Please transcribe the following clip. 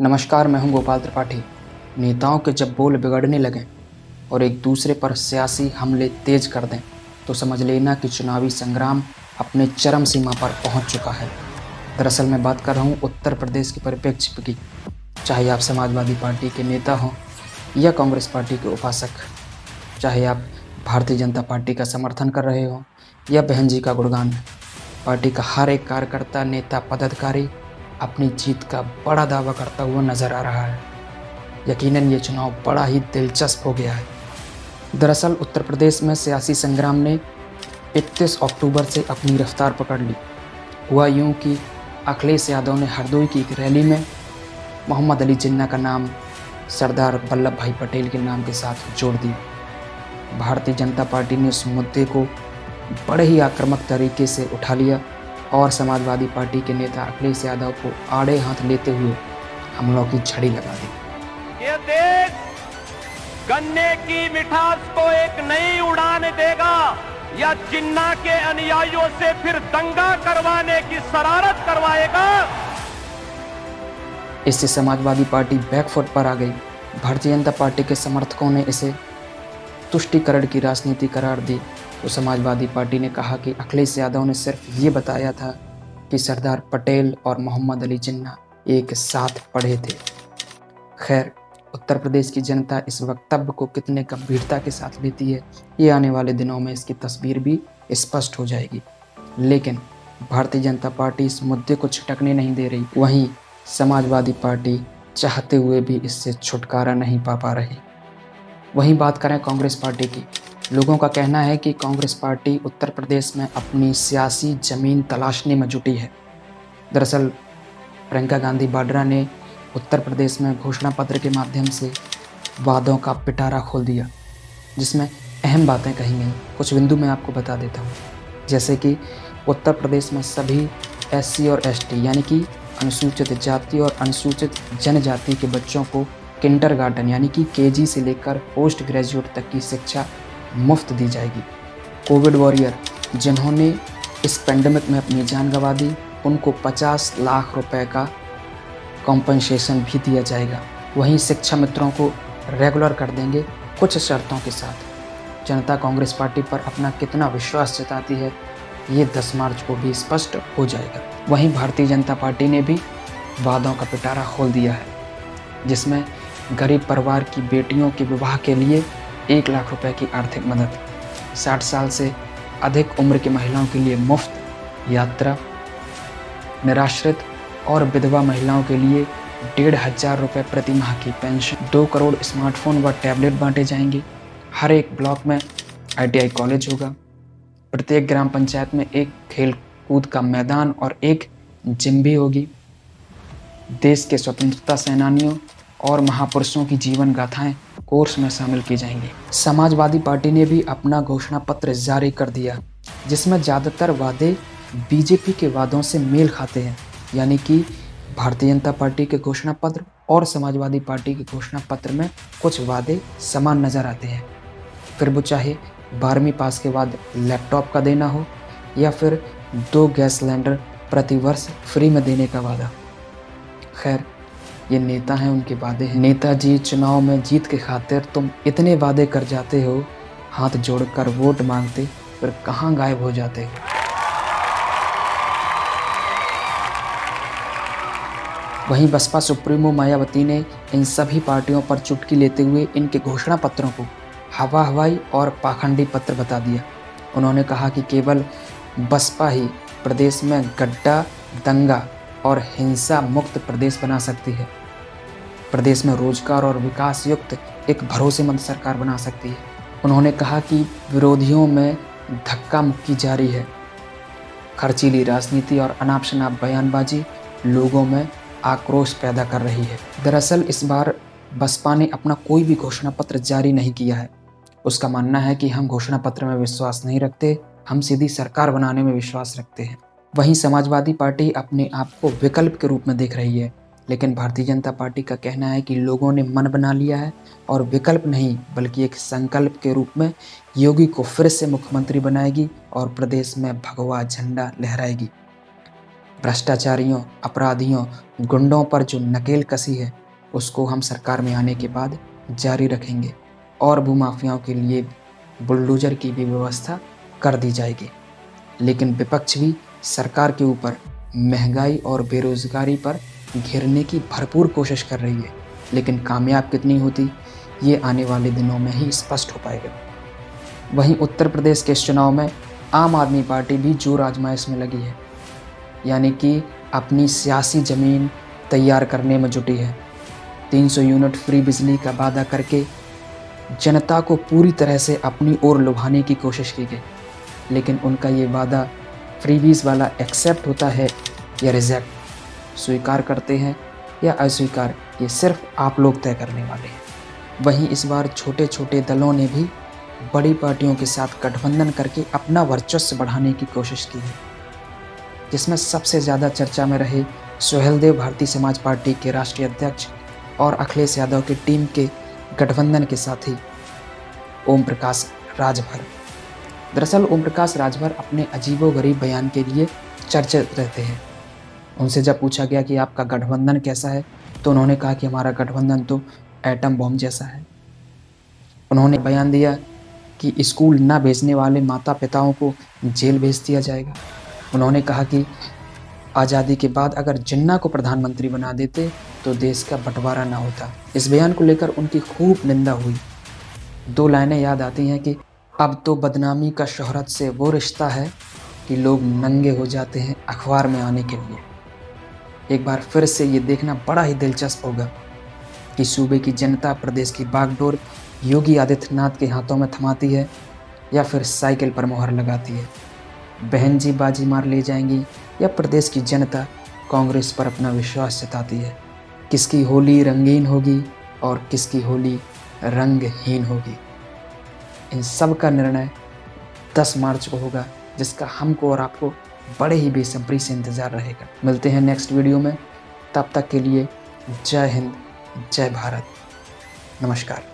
नमस्कार, मैं हूं गोपाल त्रिपाठी। नेताओं के जब बोल बिगड़ने लगें और एक दूसरे पर सियासी हमले तेज कर दें, तो समझ लेना कि चुनावी संग्राम अपने चरम सीमा पर पहुंच चुका है। दरअसल मैं बात कर रहा हूं उत्तर प्रदेश के परिप्रेक्ष्य की। चाहे आप समाजवादी पार्टी के नेता हों या कांग्रेस पार्टी के उपासक, चाहे आप भारतीय जनता पार्टी का समर्थन कर रहे हों या बहन जी का गुणगान, पार्टी का हर एक कार्यकर्ता, नेता, पदाधिकारी अपनी जीत का बड़ा दावा करता हुआ नजर आ रहा है। यकीनन ये चुनाव बड़ा ही दिलचस्प हो गया है। दरअसल उत्तर प्रदेश में सियासी संग्राम ने 31 अक्टूबर से अपनी रफ्तार पकड़ ली। हुआ यूं कि अखिलेश यादव ने हरदोई की एक रैली में मोहम्मद अली जिन्ना का नाम सरदार वल्लभ भाई पटेल के नाम के साथ जोड़ दिया। भारतीय जनता पार्टी ने उस मुद्दे को बड़े ही आक्रामक तरीके से उठा लिया और समाजवादी पार्टी के नेता अखिलेश यादव को आड़े हाथ लेते हुए हमलों की झड़ी लगा दी। ये देश गन्ने की मिठास को एक नई उड़ान देगा या जिन्ना के अनुयायियों से फिर दंगा करवाने की शरारत करवाएगा। इससे समाजवादी पार्टी बैकफुट पर आ गई। भारतीय जनता पार्टी के समर्थकों ने इसे तुष्टीकरण की राजनीति करार दी तो समाजवादी पार्टी ने कहा कि अखिलेश यादव ने सिर्फ ये बताया था कि सरदार पटेल और मोहम्मद अली जिन्ना एक साथ पढ़े थे। खैर, उत्तर प्रदेश की जनता इस वक्तव्य को कितने गंभीरता के साथ लेती है, ये आने वाले दिनों में इसकी तस्वीर भी स्पष्ट हो जाएगी। लेकिन भारतीय जनता पार्टी इस मुद्दे को छिटकने नहीं दे रही। वहीं समाजवादी पार्टी चाहते हुए भी इससे छुटकारा नहीं पा रही। वहीं बात करें कांग्रेस पार्टी की, लोगों का कहना है कि कांग्रेस पार्टी उत्तर प्रदेश में अपनी सियासी जमीन तलाशने में जुटी है। दरअसल प्रियंका गांधी वाड्रा ने उत्तर प्रदेश में घोषणा पत्र के माध्यम से वादों का पिटारा खोल दिया, जिसमें अहम बातें कही गई। कुछ बिंदु मैं आपको बता देता हूँ, जैसे कि उत्तर प्रदेश में सभी SC और ST यानी कि अनुसूचित जाति और अनुसूचित जनजाति के बच्चों को किंडरगार्टन यानी कि KG से लेकर पोस्ट ग्रेजुएट तक की शिक्षा मुफ्त दी जाएगी। कोविड वॉरियर जिन्होंने इस पेंडेमिक में अपनी जान गंवा दी, उनको 50 लाख रुपए का कॉम्पनसेशन भी दिया जाएगा। वहीं शिक्षा मित्रों को रेगुलर कर देंगे कुछ शर्तों के साथ। जनता कांग्रेस पार्टी पर अपना कितना विश्वास जताती है, ये 10 मार्च को भी स्पष्ट हो जाएगा। वहीं भारतीय जनता पार्टी ने भी वादों का पिटारा खोल दिया है, जिसमें गरीब परिवार की बेटियों के विवाह के लिए 1 लाख रुपए की आर्थिक मदद, 60 साल से अधिक उम्र की महिलाओं के लिए मुफ्त यात्रा, निराश्रित और विधवा महिलाओं के लिए 1,500 रुपये प्रति माह की पेंशन, 2 करोड़ स्मार्टफोन व टैबलेट बांटे जाएंगे। हर एक ब्लॉक में ITI कॉलेज होगा। प्रत्येक ग्राम पंचायत में एक खेल कूद का मैदान और एक जिम भी होगी। देश के स्वतंत्रता सेनानियों और महापुरुषों की जीवन गाथाएं कोर्स में शामिल की जाएंगी। समाजवादी पार्टी ने भी अपना घोषणा पत्र जारी कर दिया, जिसमें ज़्यादातर वादे BJP के वादों से मेल खाते हैं। यानी कि भारतीय जनता पार्टी के घोषणा पत्र और समाजवादी पार्टी के घोषणा पत्र में कुछ वादे समान नज़र आते हैं। फिर वो चाहे 12वीं पास के बाद लैपटॉप का देना हो या फिर 2 गैस सिलेंडर प्रति वर्ष फ्री में देने का वादा। खैर, ये नेता हैं, उनके वादे हैं। नेताजी, चुनाव में जीत के खातिर तुम इतने वादे कर जाते हो, हाथ जोड़कर वोट मांगते फिर कहाँ गायब हो जाते हो। वहीं बसपा सुप्रीमो मायावती ने इन सभी पार्टियों पर चुटकी लेते हुए इनके घोषणा पत्रों को हवाई और पाखंडी पत्र बता दिया। उन्होंने कहा कि केवल बसपा ही प्रदेश में गड्ढा, दंगा और हिंसा मुक्त प्रदेश बना सकती है। प्रदेश में रोजगार और विकास युक्त एक भरोसेमंद सरकार बना सकती है। उन्होंने कहा कि विरोधियों में धक्का मुक्की जारी है। खर्चीली राजनीति और अनाप शनाप बयानबाजी लोगों में आक्रोश पैदा कर रही है। दरअसल इस बार बसपा ने अपना कोई भी घोषणा पत्र जारी नहीं किया है। उसका मानना है कि हम घोषणा पत्र में विश्वास नहीं रखते, हम सीधी सरकार बनाने में विश्वास रखते हैं। वहीं समाजवादी पार्टी अपने आप को विकल्प के रूप में देख रही है, लेकिन भारतीय जनता पार्टी का कहना है कि लोगों ने मन बना लिया है और विकल्प नहीं बल्कि एक संकल्प के रूप में योगी को फिर से मुख्यमंत्री बनाएगी और प्रदेश में भगवा झंडा लहराएगी। भ्रष्टाचारियों, अपराधियों, गुंडों पर जो नकेल कसी है उसको हम सरकार में आने के बाद जारी रखेंगे और भूमाफियाओं के लिए बुलडोजर की भी व्यवस्था कर दी जाएगी। लेकिन विपक्ष भी सरकार के ऊपर महंगाई और बेरोजगारी पर घेरने की भरपूर कोशिश कर रही है, लेकिन कामयाब कितनी होती ये आने वाले दिनों में ही स्पष्ट हो पाएगा। वहीं उत्तर प्रदेश के इस चुनाव में आम आदमी पार्टी भी जोर आजमाइश में लगी है, यानी कि अपनी सियासी ज़मीन तैयार करने में जुटी है। 300 यूनिट फ्री बिजली का वादा करके जनता को पूरी तरह से अपनी ओर लुभाने की कोशिश की गई, लेकिन उनका ये वादा फ्रीबीज वाला एक्सेप्ट होता है या रिजेक्ट, स्वीकार करते हैं या अस्वीकार, ये सिर्फ आप लोग तय करने वाले हैं। वहीं इस बार छोटे छोटे दलों ने भी बड़ी पार्टियों के साथ गठबंधन करके अपना वर्चस्व बढ़ाने की कोशिश की है, जिसमें सबसे ज़्यादा चर्चा में रहे सुहेलदेव भारतीय समाज पार्टी के राष्ट्रीय अध्यक्ष और अखिलेश यादव की टीम के गठबंधन के साथी ओम प्रकाश राजभर। दरअसल ओम प्रकाश राजभर अपने अजीबोगरीब बयान के लिए चर्चित रहते हैं। उनसे जब पूछा गया कि आपका गठबंधन कैसा है तो उन्होंने कहा कि हमारा गठबंधन तो एटम बॉम्ब जैसा है। उन्होंने बयान दिया कि स्कूल न भेजने वाले माता पिताओं को जेल भेज दिया जाएगा। उन्होंने कहा कि आज़ादी के बाद अगर जिन्ना को प्रधानमंत्री बना देते तो देश का बंटवारा ना होता। इस बयान को लेकर उनकी खूब निंदा हुई। 2 लाइनें याद आती हैं कि अब तो बदनामी का शोहरत से वो रिश्ता है कि लोग नंगे हो जाते हैं अखबार में आने के लिए। एक बार फिर से ये देखना बड़ा ही दिलचस्प होगा कि सूबे की जनता प्रदेश की बागडोर योगी आदित्यनाथ के हाथों में थमाती है या फिर साइकिल पर मोहर लगाती है। बहन जी बाजी मार ले जाएंगी या प्रदेश की जनता कांग्रेस पर अपना विश्वास जताती है। किसकी होली रंगीन होगी और किसकी होली रंगहीन होगी, इन सब का निर्णय 10 मार्च को होगा, जिसका हमको और आपको बड़े ही बेसब्री से इंतज़ार रहेगा। मिलते हैं नेक्स्ट वीडियो में, तब तक के लिए जय हिंद, जय भारत, नमस्कार।